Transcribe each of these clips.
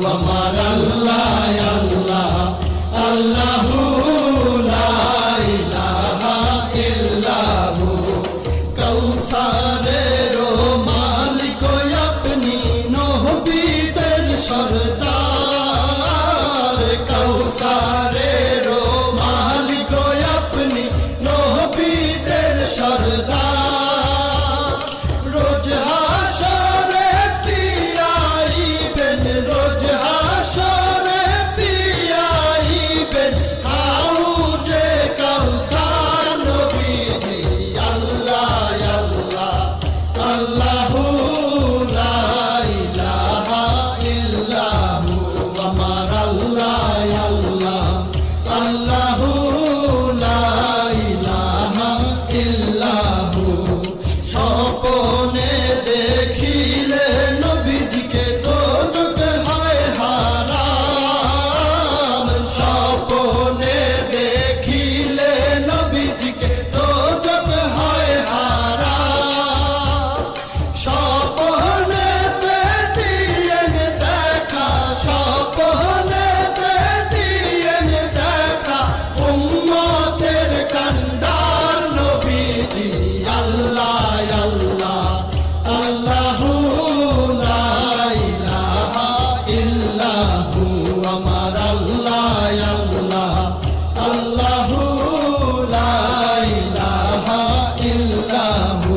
আমার আল্লাহ আল্লাহ আল্লাহু লা ইলাহা ইল্লাহু কৌসারের মালিক আপনি নবীদের সরদার কৌসারের মালিক আপনি নবীদের সরদার রোজ হাসরে পিয়াইবেন রোজ হাসরে পিয়াইবেন হাউজে কাউসার নবীজি আল্লাহ আল্লাহ আল্লাহু লা ইলাহা ইল্লাহু আমার আল্লাহ আল্লাহ আল্লাহু লা ইলাহা ইল্লাহু স্বপ্নে দেখিলে নবীজিকে দোজখ হয় হারাম স্বপ্নে দেখিলে নবীজিকে দোজখ হয় হারাম স্বপ্নেতে দিয়েন দেখা স্বপ্নেতে দিয়েন দেখা উম্মতের কান্ডার নবীজি আল্লাহ আল্লাহ আল্লাহু লা ইলাহা ইল্লাহু আমার আল্লাহ আল্লাহ আল্লাহু লা ইলাহা ইল্লাহু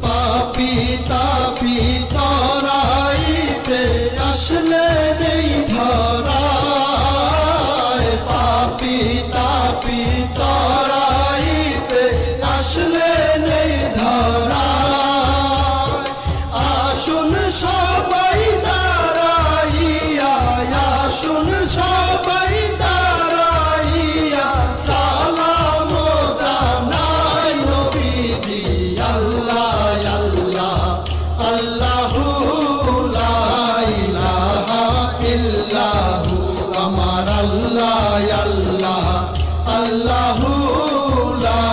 পাপী তাপী তরাইতে আসলে নেই ধরায় পাপী তাপী তরাইতে আসলে নেই ধরায় আসুন সবাই দাঁড়াইয়া আসুন সবাই দাঁড়াইয়া সালাম জানাই নবীজি আল্লাহ আল্লাহ আল্লাহু লা ইলাহা ইল্লাহু আমার আল্লাহ আল্লাহ আল্লাহু লা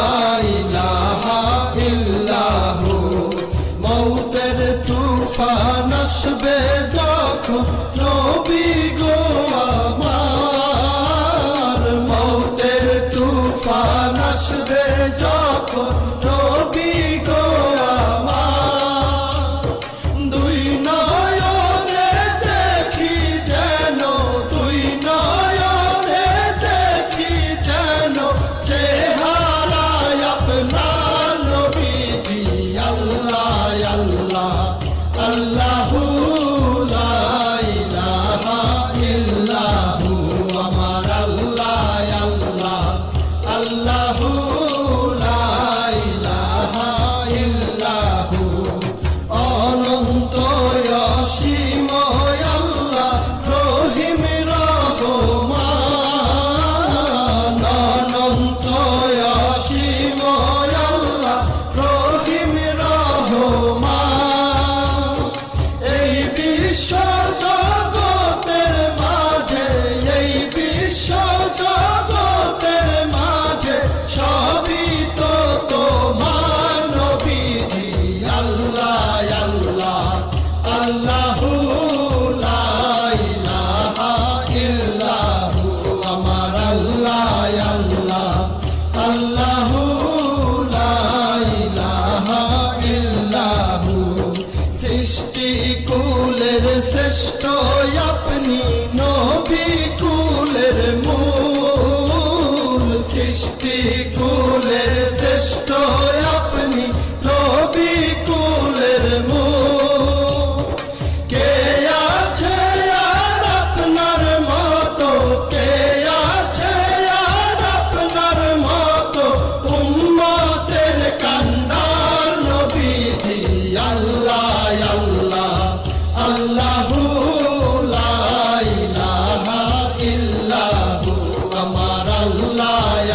ইলাহা ইল্লাহু মৌতের তুফান আসবে যখন নবী গো আমার মৌতের তুফান আসবে যখন নবী গো আমার দুই নয়নে দেখি যেন দুই নয়নে দেখি যেন চেহারায় আপনার নবীজি আল্লাহ আল্লাহ আল্লাহু লা ইলাহা ইল্লাহু আমার আল্লাহ আল্লাহ আল্লাহু লা ইলাহা ইল্লাহু অনন্ত অসীম আল্লাহ রহিম রহমান অনন্ত অসীম আল্লাহ রহিম রহমান এই বিশ্ব জগতের মাঝে এই বিশ্ব জগতের মাঝে সবই তো তোমার নবীজি আল্লাহ আল্লাহ আল্লাহু লা ইলাহা ইল্লাহু আমার আল্লাহ আল্লাহ আল্লাহু লা ইলাহা ইল্লাহু সৃষ্টি কুলের শ্রেষ্ঠ আপনি নবী কুলের মূল সৃষ্টি কুলের শ্রেষ্ঠ আপনি নবী কুলের মূল কে আছে আর আপনার মতো কে আছে আর আপনার মতো উম্মতের কান্ডার নবীজি আল্লাহ আল্লাহ আল্লাহু লা ইলাহা ইল্লাহু আমার আল্লাহ